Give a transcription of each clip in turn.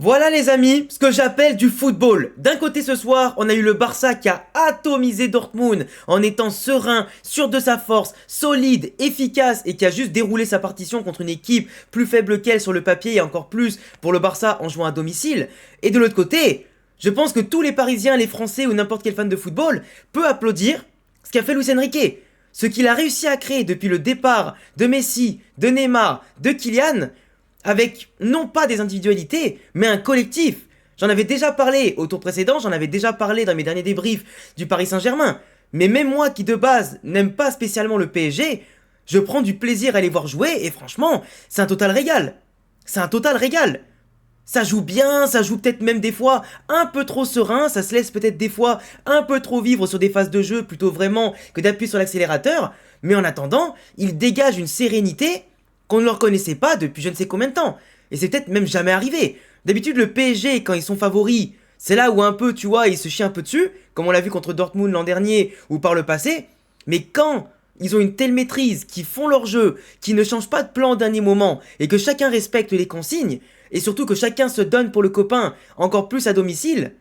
Voilà les amis, ce que j'appelle du football. D'un côté ce soir, on a eu le Barça qui a atomisé Dortmund en étant serein, sûr de sa force, solide, efficace et qui a juste déroulé sa partition contre une équipe plus faible qu'elle sur le papier et encore plus pour le Barça en jouant à domicile. Et de l'autre côté, je pense que tous les Parisiens, les Français ou n'importe quel fan de football peut applaudir ce qu'a fait Luis Enrique. Ce qu'il a réussi à créer depuis le départ de Messi, de Neymar, de Kylian, avec non pas des individualités, mais un collectif. J'en avais déjà parlé au tour précédent, j'en avais déjà parlé dans mes derniers débriefs du Paris Saint-Germain. Mais même moi qui de base n'aime pas spécialement le PSG, je prends du plaisir à les voir jouer et franchement, c'est un total régal. C'est un total régal. Ça joue bien, ça joue peut-être même des fois un peu trop serein, ça se laisse peut-être des fois un peu trop vivre sur des phases de jeu plutôt vraiment que d'appuyer sur l'accélérateur. Mais en attendant, il dégage une sérénité qu'on ne leur connaissait pas depuis je ne sais combien de temps. Et c'est peut-être même jamais arrivé. D'habitude, le PSG, quand ils sont favoris, c'est là où un peu, tu vois, ils se chient un peu dessus, comme on l'a vu contre Dortmund l'an dernier ou par le passé. Mais quand ils ont une telle maîtrise, qui font leur jeu, qui ne changent pas de plan au dernier moment, et que chacun respecte les consignes, et surtout que chacun se donne pour le copain, encore plus à domicile,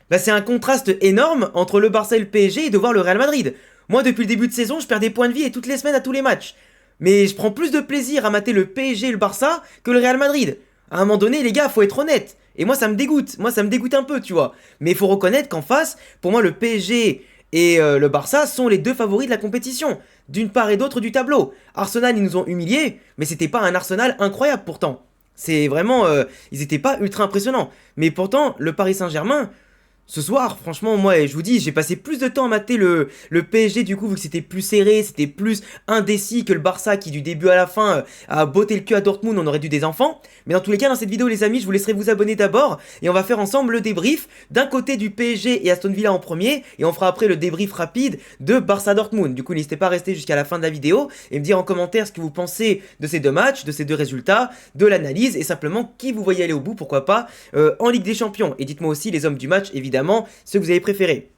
bah c'est un contraste énorme entre le Barça et le PSG et de voir le Real Madrid. Moi, depuis le début de saison, je perds des points de vie et toutes les semaines à tous les matchs. Mais je prends plus de plaisir à mater le PSG et le Barça que le Real Madrid. À un moment donné, les gars, faut être honnête. Et moi, ça me dégoûte. Moi, ça me dégoûte un peu, tu vois. Mais il faut reconnaître qu'en face, pour moi, le PSG et le Barça sont les deux favoris de la compétition. D'une part et d'autre du tableau. Arsenal, ils nous ont humiliés, mais c'était pas un Arsenal incroyable pourtant. C'est vraiment... ils étaient pas ultra impressionnants. Mais pourtant, le Paris Saint-Germain... Ce soir, franchement, moi, je vous dis, j'ai passé plus de temps à mater le PSG, du coup, vu que c'était plus serré, c'était plus indécis que le Barça qui, du début à la fin, a botté le cul à Dortmund, on aurait dû des enfants. Mais dans tous les cas, dans cette vidéo, les amis, je vous laisserai vous abonner d'abord, et on va faire ensemble le débrief d'un côté du PSG et Aston Villa en premier, et on fera après le débrief rapide de Barça-Dortmund. Du coup, n'hésitez pas à rester jusqu'à la fin de la vidéo, et me dire en commentaire ce que vous pensez de ces deux matchs, de ces deux résultats, de l'analyse, et simplement qui vous voyez aller au bout, pourquoi pas, en Ligue des Champions. Et dites-moi aussi les hommes du match, évidemment. Ceux que vous avez préférés.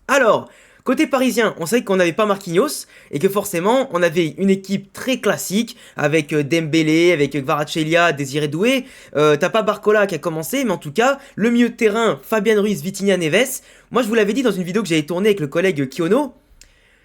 Alors, côté parisien, on savait qu'on n'avait pas Marquinhos et que forcément on avait une équipe très classique avec Dembélé, avec Kvaratskhelia, Désiré Doué. T'as pas Barcola qui a commencé, mais en tout cas, le milieu de terrain, Fabian Ruiz, Vitinha, Neves. Moi, je vous l'avais dit dans une vidéo que j'avais tournée avec le collègue Kiono.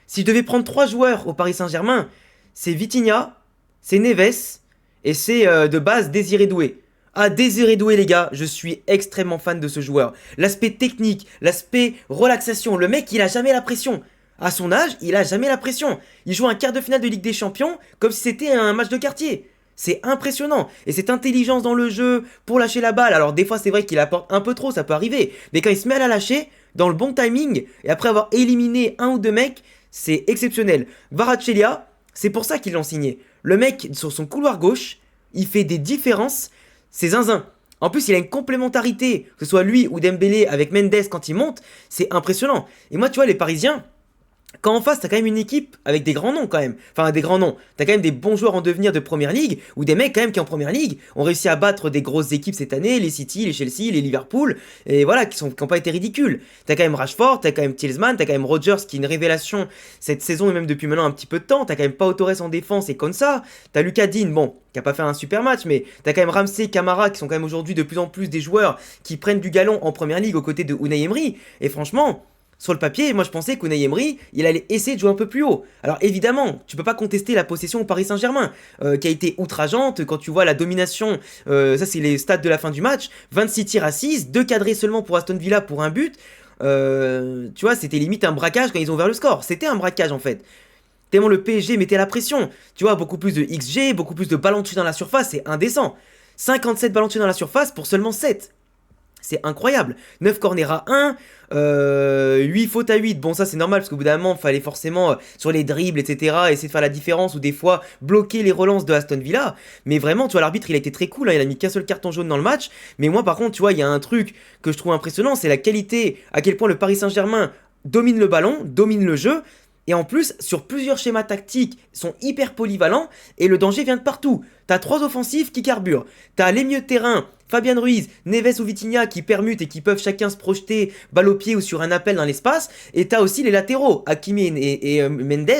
Si je devais prendre 3 joueurs au Paris Saint-Germain, c'est Vitinha, c'est Neves et c'est de base Désiré Doué. Ah, Désiré Doué, les gars, je suis extrêmement fan de ce joueur. L'aspect technique, l'aspect relaxation, le mec, il a jamais la pression. À son âge, il a jamais la pression. Il joue un quart de finale de Ligue des Champions comme si c'était un match de quartier. C'est impressionnant. Et cette intelligence dans le jeu pour lâcher la balle. Alors, des fois, c'est vrai qu'il apporte un peu trop, ça peut arriver. Mais quand il se met à la lâcher, dans le bon timing, et après avoir éliminé un ou deux mecs, c'est exceptionnel. Kvaratskhelia, c'est pour ça qu'ils l'ont signé. Le mec, sur son couloir gauche, il fait des différences. C'est zinzin. En plus, il a une complémentarité, que ce soit lui ou Dembélé avec Mendes quand il monte, c'est impressionnant. Et moi, tu vois, les Parisiens, quand en face, t'as quand même une équipe avec des grands noms quand même. Enfin, des grands noms. T'as quand même des bons joueurs en devenir de Première Ligue, ou des mecs quand même qui en Première Ligue ont réussi à battre des grosses équipes cette année, les City, les Chelsea, les Liverpool, et voilà, qui n'ont pas été ridicules. T'as quand même Rashford, t'as quand même Tielemans, t'as quand même Rodgers qui est une révélation cette saison et même depuis maintenant un petit peu de temps. T'as quand même Pau Torres en défense et Konsa. T'as Lucas Digne, bon, qui a pas fait un super match, mais t'as quand même Ramsey, Camara qui sont quand même aujourd'hui de plus en plus des joueurs qui prennent du galon en Première Ligue aux côtés de Unai Emery. Et franchement, sur le papier, moi je pensais qu'Unai Emery, il allait essayer de jouer un peu plus haut. Alors évidemment, tu peux pas contester la possession au Paris Saint-Germain, qui a été outrageante quand tu vois la domination, ça c'est les stats de la fin du match, 26 tirs à 6, 2 cadrés seulement pour Aston Villa pour un but, tu vois, c'était limite un braquage quand ils ont ouvert le score, c'était un braquage en fait. Tellement le PSG mettait la pression, tu vois, beaucoup plus de XG, beaucoup plus de ballons tués dans la surface, c'est indécent. 57 ballons tués dans la surface pour seulement 7. C'est incroyable. 9 corners à 1, 8 fautes à 8. Bon, ça c'est normal parce qu'au bout d'un moment, il fallait forcément sur les dribbles, etc. essayer de faire la différence ou des fois bloquer les relances de Aston Villa. Mais vraiment, tu vois, l'arbitre il a été très cool. Hein, il a mis qu'un seul carton jaune dans le match. Mais moi, par contre, tu vois, il y a un truc que je trouve impressionnant, c'est la qualité, à quel point le Paris Saint-Germain domine le ballon, domine le jeu. Et en plus, sur plusieurs schémas tactiques, sont hyper polyvalents et le danger vient de partout. T'as 3 offensives qui carburent. T'as les milieux de terrain, Fabian Ruiz, Neves ou Vitinha qui permutent et qui peuvent chacun se projeter balle au pied ou sur un appel dans l'espace. Et t'as aussi les latéraux, Hakimi et Mendes,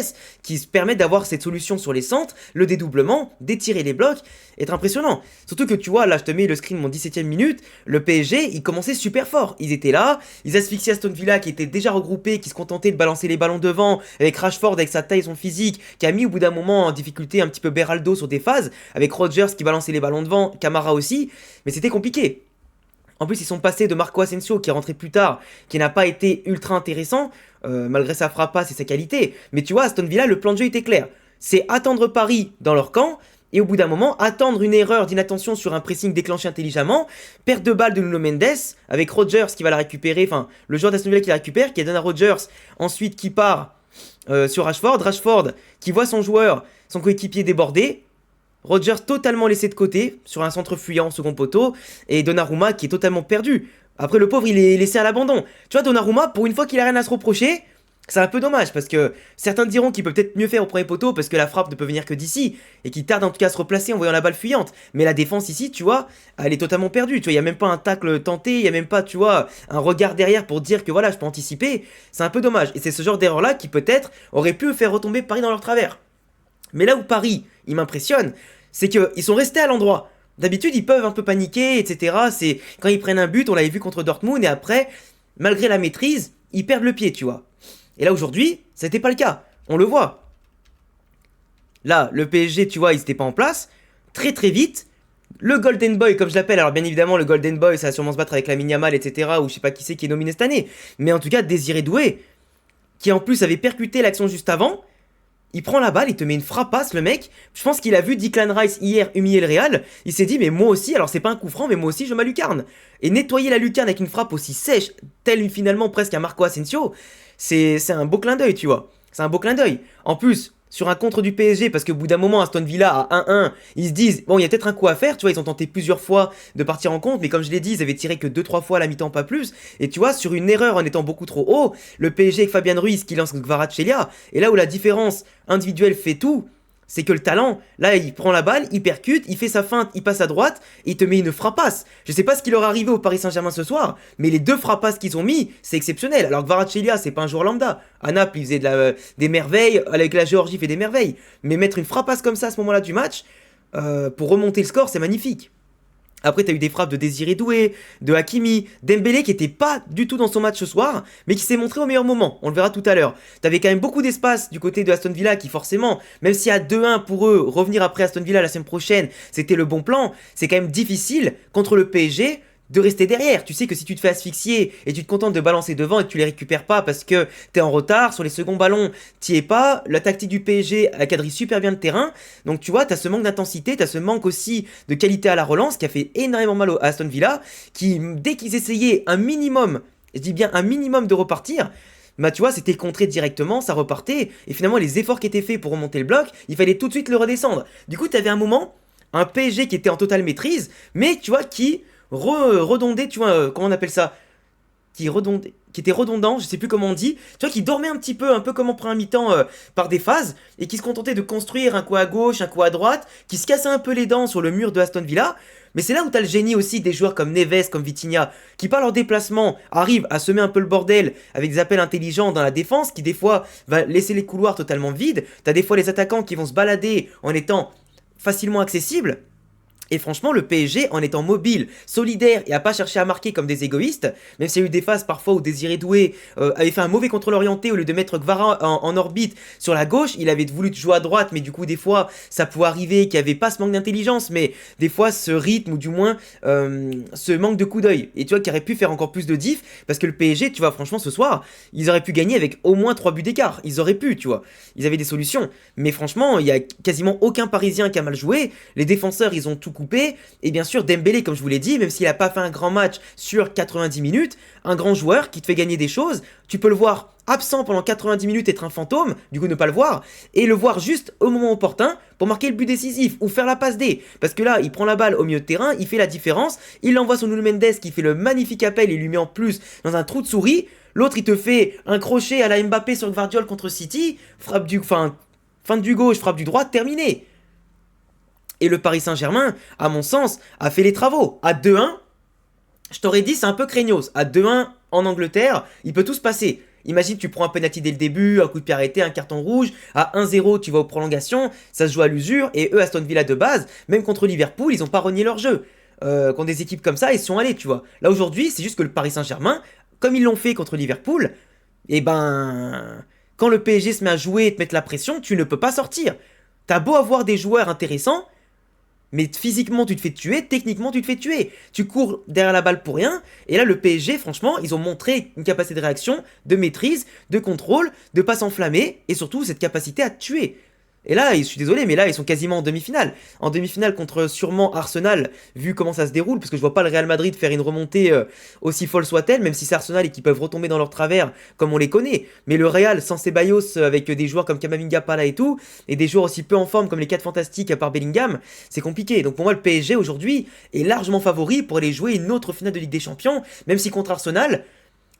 qui se permettent d'avoir cette solution sur les centres, le dédoublement, d'étirer les blocs. être impressionnant. Surtout que tu vois, là je te mets le screen de mon 17ème minute, le PSG, ils commençaient super fort. Ils étaient là, ils asphyxiaient Aston Villa qui était déjà regroupé, qui se contentait de balancer les ballons devant, avec Rashford avec sa taille et son physique, qui a mis au bout d'un moment en difficulté un petit peu Beraldo sur des phases, avec Rodgers qui balançait les ballons devant, Camara aussi, mais c'était compliqué. En plus, ils sont passés de Marco Asensio, qui est rentré plus tard, qui n'a pas été ultra intéressant, malgré sa frappasse et sa qualité. Mais tu vois, Aston Villa, le plan de jeu était clair. C'est attendre Paris dans leur camp, et au bout d'un moment, attendre une erreur d'inattention sur un pressing déclenché intelligemment, perte de balle de Nuno Mendes, avec Rodgers qui va la récupérer, enfin, le joueur d'Aston Villa qui la récupère, qui donne à Rodgers, ensuite qui part sur Rashford, Rashford qui voit son joueur, son coéquipier débordé, Rodgers totalement laissé de côté sur un centre fuyant au second poteau et Donnarumma qui est totalement perdu. Après le pauvre il est laissé à l'abandon. Tu vois Donnarumma pour une fois qu'il a rien à se reprocher, c'est un peu dommage parce que certains diront qu'il peut peut-être mieux faire au premier poteau parce que la frappe ne peut venir que d'ici et qu'il tarde en tout cas à se replacer en voyant la balle fuyante. Mais la défense ici, tu vois, elle est totalement perdue. Tu vois, il y a même pas un tacle tenté, il y a même pas, tu vois, un regard derrière pour dire que voilà, je peux anticiper. C'est un peu dommage et c'est ce genre d'erreur là qui peut-être aurait pu faire retomber Paris dans leur travers. Mais là où Paris, il m'impressionne, c'est qu'ils sont restés à l'endroit. D'habitude, ils peuvent un peu paniquer, etc. C'est quand ils prennent un but, on l'avait vu contre Dortmund, et après, malgré la maîtrise, ils perdent le pied, tu vois. Et là, aujourd'hui, ça n'était pas le cas. On le voit. Là, le PSG, tu vois, ils n'étaient pas en place. Très très vite, le Golden Boy, comme je l'appelle, alors bien évidemment, le Golden Boy, ça va sûrement se battre avec la Yamal, etc. Ou je sais pas qui c'est qui est nominé cette année. Mais en tout cas, Désiré Doué, qui en plus avait percuté l'action juste avant. Il prend la balle, il te met une frappasse, le mec. Je pense qu'il a vu Declan Rice hier humilier le Real. Il s'est dit, mais moi aussi, alors c'est pas un coup franc, mais moi aussi je ma lucarne. Et nettoyer la lucarne avec une frappe aussi sèche, telle finalement presque un Marco Asensio, c'est un beau clin d'œil, tu vois. C'est un beau clin d'œil. En plus, sur un contre du PSG, parce qu'au bout d'un moment, Aston Villa à 1-1, ils se disent, bon, il y a peut-être un coup à faire, tu vois, ils ont tenté plusieurs fois de partir en contre, mais comme je l'ai dit, ils avaient tiré que 2-3 fois à la mi-temps, pas plus. Et tu vois, sur une erreur en étant beaucoup trop haut, le PSG avec Fabian Ruiz qui lance Kvaratskhelia, et là où la différence individuelle fait tout, c'est que le talent, là, il prend la balle, il percute, il fait sa feinte, il passe à droite, et il te met une frappasse. Je sais pas ce qui leur est arrivé au Paris Saint-Germain ce soir, mais les deux frappasses qu'ils ont mis, c'est exceptionnel. Alors que Kvaratskhelia, c'est pas un joueur lambda. À Naples, il faisait des merveilles, avec la Géorgie, il fait des merveilles. Mais mettre une frappasse comme ça à ce moment-là du match, pour remonter le score, c'est magnifique. Après, t'as eu des frappes de Désiré Doué, de Hakimi, Dembélé qui était pas du tout dans son match ce soir, mais qui s'est montré au meilleur moment. On le verra tout à l'heure. T'avais quand même beaucoup d'espace du côté de Aston Villa qui forcément, même si à 2-1 pour eux, revenir après Aston Villa la semaine prochaine, c'était le bon plan, c'est quand même difficile contre le PSG de rester derrière. Tu sais que si tu te fais asphyxier et tu te contentes de balancer devant et que tu les récupères pas parce que t'es en retard sur les seconds ballons, t'y es pas. La tactique du PSG a quadrillé super bien le terrain. Donc tu vois, t'as ce manque d'intensité, t'as ce manque aussi de qualité à la relance qui a fait énormément mal à Aston Villa, qui dès qu'ils essayaient un minimum, je dis bien un minimum de repartir, bah tu vois, c'était contré directement, ça repartait, et finalement les efforts qui étaient faits pour remonter le bloc, il fallait tout de suite le redescendre. Du coup, t'avais un moment, un PSG qui était en totale maîtrise, mais tu vois, qui redondait, tu vois, comment on appelle ça, qui était redondant, je sais plus comment on dit, tu vois, qui dormait un peu comme on prend un mi-temps par des phases, et qui se contentait de construire un coup à gauche, un coup à droite, qui se cassait un peu les dents sur le mur de Aston Villa. Mais c'est là où t'as le génie aussi des joueurs comme Neves, comme Vitinha, qui par leur déplacement arrivent à semer un peu le bordel avec des appels intelligents dans la défense, qui des fois va laisser les couloirs totalement vides. T'as des fois les attaquants qui vont se balader en étant facilement accessibles. Et franchement, le PSG, en étant mobile, solidaire et à pas chercher à marquer comme des égoïstes, même s'il y a eu des phases parfois où Désiré Doué avait fait un mauvais contrôle orienté au lieu de mettre Kvara en orbite sur la gauche, il avait voulu jouer à droite, mais du coup, des fois, ça pouvait arriver qu'il n'y avait pas ce manque d'intelligence, mais des fois, ce rythme ou du moins ce manque de coup d'œil. Et tu vois, qu'il aurait pu faire encore plus de diff, parce que le PSG, tu vois, franchement, ce soir, ils auraient pu gagner avec au moins 3 buts d'écart. Ils auraient pu, tu vois. Ils avaient des solutions. Mais franchement, il y a quasiment aucun Parisien qui a mal joué. Les défenseurs, ils ont tout coupé, et bien sûr Dembélé, comme je vous l'ai dit, même s'il n'a pas fait un grand match sur 90 minutes, un grand joueur qui te fait gagner des choses, tu peux le voir absent pendant 90 minutes, être un fantôme, du coup ne pas le voir, et le voir juste au moment opportun pour marquer le but décisif, ou faire la passe D, parce que là, il prend la balle au milieu de terrain, il fait la différence, il l'envoie sur Nuno Mendes qui fait le magnifique appel, il lui met en plus dans un trou de souris, l'autre il te fait un crochet à la Mbappé sur Gvardiol contre City, frappe du, feinte du gauche, frappe du droit, terminé. Et le Paris Saint-Germain, à mon sens, a fait les travaux. À 2-1, je t'aurais dit c'est un peu craignos. À 2-1 en Angleterre, il peut tout se passer. Imagine, tu prends un penalty dès le début, un coup de pied arrêté, un carton rouge, à 1-0, tu vas aux prolongations, ça se joue à l'usure, et eux, Aston Villa de base, même contre Liverpool, ils ont pas renié leur jeu. Contre des équipes comme ça, ils sont allés, tu vois. Là aujourd'hui, c'est juste que le Paris Saint-Germain, comme ils l'ont fait contre Liverpool, et ben, quand le PSG se met à jouer et te mettre la pression, tu ne peux pas sortir. T'as beau avoir des joueurs intéressants, mais physiquement tu te fais tuer, techniquement tu te fais tuer. Tu cours derrière la balle pour rien. Et là le PSG, franchement, ils ont montré une capacité de réaction, de maîtrise, de contrôle, de pas s'enflammer, et surtout cette capacité à tuer. Et là, je suis désolé, mais là, ils sont quasiment en demi-finale. En demi-finale contre sûrement Arsenal, vu comment ça se déroule, parce que je vois pas le Real Madrid faire une remontée aussi folle soit-elle, même si c'est Arsenal et qu'ils peuvent retomber dans leur travers, comme on les connaît. Mais le Real, sans Ceballos, avec des joueurs comme Camavinga, Pala et tout, et des joueurs aussi peu en forme comme les 4 fantastiques à part Bellingham, c'est compliqué. Donc pour moi, le PSG aujourd'hui est largement favori pour aller jouer une autre finale de Ligue des Champions, même si contre Arsenal,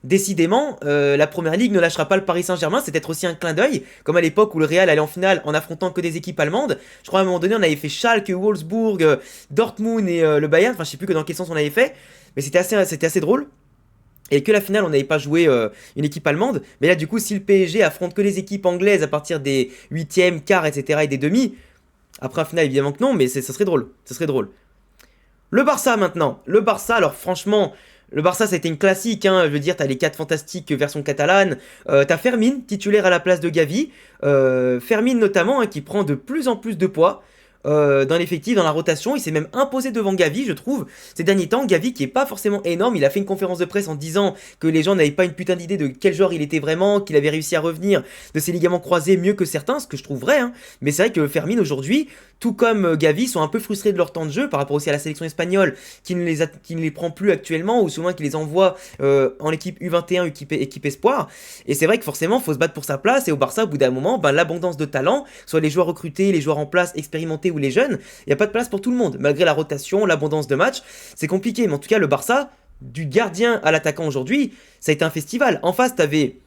décidément, la première ligue ne lâchera pas le Paris Saint-Germain, c'est peut-être aussi un clin d'œil, comme à l'époque où le Real allait en finale en affrontant que des équipes allemandes. Je crois à un moment donné, on avait fait Schalke, Wolfsburg, Dortmund et le Bayern, enfin je sais plus que dans quel sens on avait fait, mais c'était assez drôle. Et que la finale, on n'avait pas joué une équipe allemande, mais là du coup, si le PSG affronte que les équipes anglaises à partir des huitièmes, quarts, etc. et des demi, après un finale évidemment que non, mais ça serait drôle, ça serait drôle. Le Barça maintenant. Le Barça, alors franchement, le Barça ça a été une classique, hein. Je veux dire, t'as les 4 fantastiques version catalane, t'as Fermin, titulaire à la place de Gavi, Fermin notamment, hein, qui prend de plus en plus de poids. Dans l'effectif, dans la rotation, il s'est même imposé devant Gavi, je trouve. Ces derniers temps, Gavi qui est pas forcément énorme, il a fait une conférence de presse en disant que les gens n'avaient pas une putain d'idée de quel genre il était vraiment, qu'il avait réussi à revenir de ses ligaments croisés mieux que certains, ce que je trouve vrai, hein. Mais c'est vrai que Fermin aujourd'hui, tout comme Gavi, sont un peu frustrés de leur temps de jeu par rapport aussi à la sélection espagnole qui ne les prend plus actuellement, ou souvent qui les envoie en équipe U21, équipe Espoir. Et c'est vrai que forcément, faut se battre pour sa place, et au Barça, au bout d'un moment, ben, l'abondance de talent, soit les joueurs recrutés, les joueurs en place, expérimentés ou les jeunes, il n'y a pas de place pour tout le monde. Malgré la rotation, l'abondance de matchs, c'est compliqué. Mais en tout cas, le Barça, du gardien à l'attaquant aujourd'hui, ça a été un festival. En face, t'avais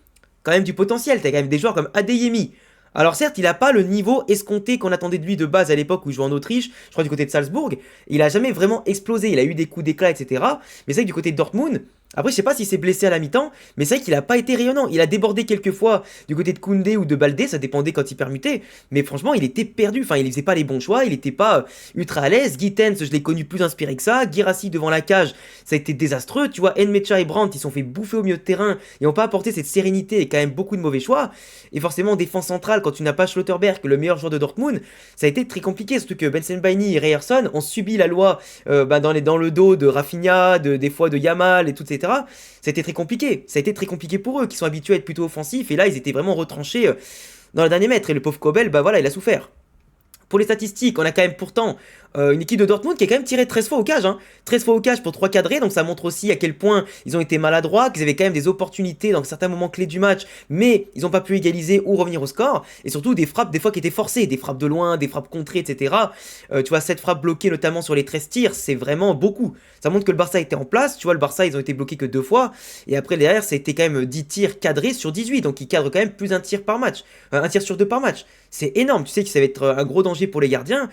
quand même du potentiel. T'avais quand même des joueurs comme Adeyemi. Alors certes, il n'a pas le niveau escompté qu'on attendait de lui de base à l'époque où il jouait en Autriche, je crois du côté de Salzbourg. Il a jamais vraiment explosé, il a eu des coups d'éclat, etc. Mais c'est vrai que du côté de Dortmund, après je sais pas s'il s'est blessé à la mi-temps, mais c'est vrai qu'il a pas été rayonnant. Il a débordé quelques fois du côté de Koundé ou de Baldé, ça dépendait quand il permutait. Mais franchement, il était perdu, enfin il faisait pas les bons choix, il était pas ultra à l'aise. Gittens, je l'ai connu plus inspiré que ça. Guirassy devant la cage, ça a été désastreux. Tu vois, Nmecha et Brandt, ils sont fait bouffer au milieu de terrain et ont pas apporté cette sérénité et quand même beaucoup de mauvais choix. Et forcément, en défense centrale, quand tu n'as pas Schlotterberg, le meilleur joueur de Dortmund, ça a été très compliqué. Surtout que Bensebaini et Ryerson ont subi la loi dans le dos de Rafinha, des fois de Yamal et tout, etc. Ça a été très compliqué. Ça a été très compliqué pour eux, qui sont habitués à être plutôt offensifs. Et là, ils étaient vraiment retranchés dans le dernier mètre. Et le pauvre Kobel, bah voilà, il a souffert. Pour les statistiques, on a quand même pourtant une équipe de Dortmund qui a quand même tiré 13 fois au cage, hein. 13 fois au cage pour 3 cadrés, donc ça montre aussi à quel point ils ont été maladroits, qu'ils avaient quand même des opportunités dans certains moments clés du match, mais ils n'ont pas pu égaliser ou revenir au score, et surtout des frappes des fois qui étaient forcées, des frappes de loin, des frappes contrées, etc. Tu vois, 7 frappes bloquées notamment sur les 13 tirs, c'est vraiment beaucoup. Ça montre que le Barça était en place, tu vois, le Barça ils ont été bloqués que 2 fois, et après derrière ça a été quand même 10 tirs cadrés sur 18, donc ils cadrent quand même plus d'un tir par match, un tir sur 2 par match. C'est énorme, tu sais que ça va être un gros danger pour les gardiens.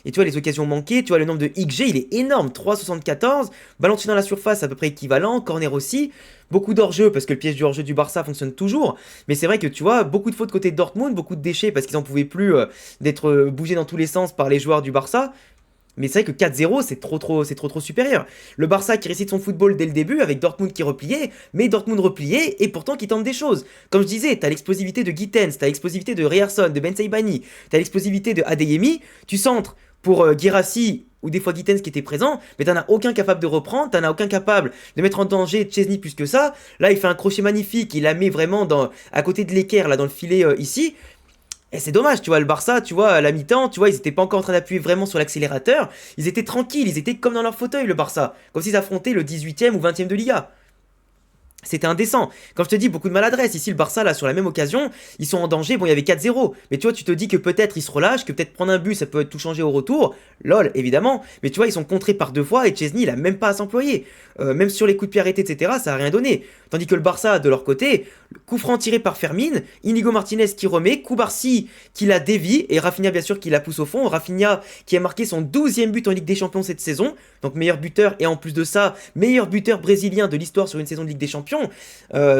Et tu vois, les occasions manquées, tu vois, le nombre de XG, il est énorme. 3,74. Ballon tiré dans la surface, à peu près équivalent. Corner aussi. Beaucoup d'hors-jeu, parce que le piège du hors-jeu du Barça fonctionne toujours. Mais c'est vrai que tu vois, beaucoup de fautes côté de Dortmund, beaucoup de déchets, parce qu'ils n'en pouvaient plus d'être bougés dans tous les sens par les joueurs du Barça. Mais c'est vrai que 4-0, c'est trop supérieur. Le Barça qui récite son football dès le début, avec Dortmund qui repliait, mais Dortmund repliait, et pourtant qui tente des choses. Comme je disais, t'as l'explosivité de Gittens, t'as l'explosivité de Ryerson, de Bensebaini, t'as l'explosivité de Adeyemi, tu centres pour Guirassy, ou des fois Gittens qui était présent, mais t'en as aucun capable de reprendre, t'en as aucun capable de mettre en danger Chesney plus que ça. Là, il fait un crochet magnifique, il la met vraiment à côté de l'équerre, là, dans le filet ici. Et c'est dommage, tu vois, le Barça, tu vois, à la mi-temps, tu vois, ils étaient pas encore en train d'appuyer vraiment sur l'accélérateur. Ils étaient tranquilles, ils étaient comme dans leur fauteuil, le Barça. Comme s'ils affrontaient le 18e ou 20e de Liga. C'était indécent. Quand je te dis beaucoup de maladresse, ici le Barça là sur la même occasion, ils sont en danger, bon il y avait 4-0, mais tu vois tu te dis que peut-être ils se relâchent, que peut-être prendre un but ça peut tout changer au retour, lol évidemment, mais tu vois ils sont contrés par 2 fois et Chesney il a même pas à s'employer, même sur les coups de pied arrêtés etc ça a rien donné, tandis que le Barça de leur côté, coup franc tiré par Fermin, Inigo Martinez qui remet, Cubarsí qui la dévie et Rafinha bien sûr qui la pousse au fond, Rafinha qui a marqué son 12e but en Ligue des Champions cette saison, donc meilleur buteur et en plus de ça, meilleur buteur brésilien de l'histoire sur une saison de Ligue des Champions. champion.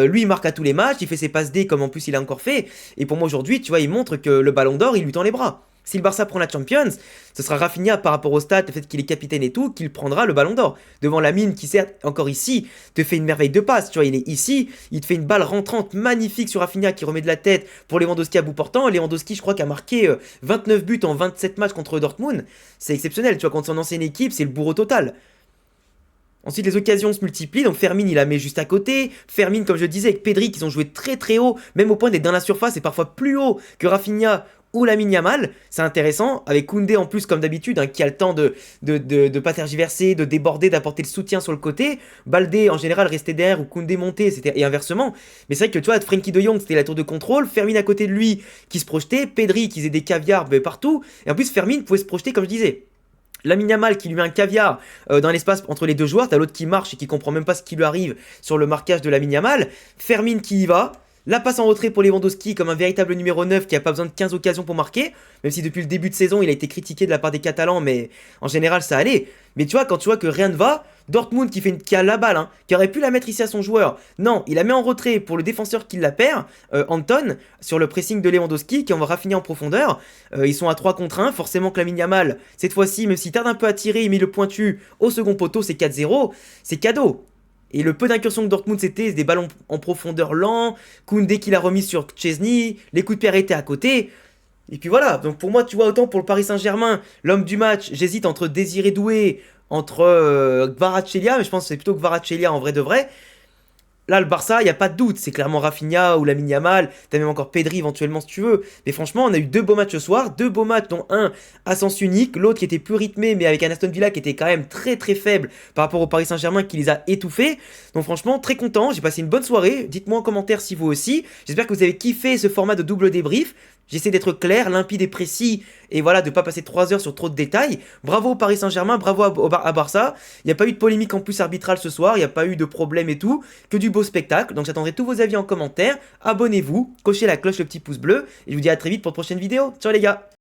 Lui, il marque à tous les matchs, il fait ses passes D comme en plus il a encore fait. Et pour moi aujourd'hui, tu vois, il montre que le Ballon d'Or, il lui tend les bras. Si le Barça prend la Champions, ce sera Rafinha par rapport au stade, le fait qu'il est capitaine et tout, qu'il prendra le Ballon d'Or. Devant Lamine qui certes, encore ici, te fait une merveille de passe, tu vois, il est ici, il te fait une balle rentrante magnifique sur Rafinha qui remet de la tête pour Lewandowski à bout portant. Lewandowski, je crois, qui a marqué 29 buts en 27 matchs contre Dortmund. C'est exceptionnel, tu vois, contre son ancienne équipe, c'est le bourreau total. Ensuite, les occasions se multiplient. Donc, Fermin, il la met juste à côté. Fermin, comme je disais, avec Pedri, qui ont joué très très haut, même au point d'être dans la surface et parfois plus haut que Rafinha ou Lamine Yamal. C'est intéressant. Avec Koundé en plus, comme d'habitude, hein, qui a le temps de pas tergiverser, de déborder, d'apporter le soutien sur le côté. Baldé, en général, restait derrière ou Koundé montait, et inversement. Mais c'est vrai que tu vois, Frenkie de Jong, c'était la tour de contrôle. Fermin à côté de lui, qui se projetait. Pedri, qui faisait des caviars partout. Et en plus, Fermin pouvait se projeter, comme je disais. Lamine Yamal qui lui met un caviar dans l'espace entre les deux joueurs. T'as l'autre qui marche et qui comprend même pas ce qui lui arrive sur le marquage de Lamine Yamal. Fermin qui y va. La passe en retrait pour Lewandowski comme un véritable numéro 9 qui a pas besoin de 15 occasions pour marquer. Même si depuis le début de saison il a été critiqué de la part des Catalans, mais en général ça allait. Mais tu vois, quand tu vois que rien ne va, Dortmund qui a la balle, hein, qui aurait pu la mettre ici à son joueur. Non, il la met en retrait pour le défenseur qui la perd, Anton, sur le pressing de Lewandowski, qui en va raffiner en profondeur. Ils sont à 3 contre 1, forcément que Lamine Yamal, cette fois-ci, même s'il tarde un peu à tirer, il met le pointu au second poteau, c'est 4-0, c'est cadeau. Et le peu d'incursions que Dortmund c'était des ballons en profondeur lents, Koundé qui l'a remis sur Chesney, les coups de pied arrêtés à côté. Et puis voilà, donc pour moi, tu vois, autant pour le Paris Saint-Germain, l'homme du match, j'hésite entre Désiré Doué, entre Kvaratskhelia, mais je pense que c'est plutôt Kvaratskhelia en vrai de vrai. Là, le Barça, il n'y a pas de doute, c'est clairement Rafinha ou Lamine Yamal, t'as même encore Pedri éventuellement si tu veux. Mais franchement, on a eu deux beaux matchs ce soir, deux beaux matchs dont un à sens unique, l'autre qui était plus rythmé mais avec un Aston Villa qui était quand même très très faible par rapport au Paris Saint-Germain qui les a étouffés. Donc franchement, très content, j'ai passé une bonne soirée, dites-moi en commentaire si vous aussi. J'espère que vous avez kiffé ce format de double débrief. J'essaie d'être clair, limpide et précis, et voilà, de pas passer 3 heures sur trop de détails. Bravo au Paris Saint-Germain, bravo à Barça. Il n'y a pas eu de polémique en plus arbitrale ce soir, il n'y a pas eu de problème et tout, que du beau spectacle. Donc j'attendrai tous vos avis en commentaire. Abonnez-vous, cochez la cloche, le petit pouce bleu, et je vous dis à très vite pour de prochaines vidéos. Ciao les gars!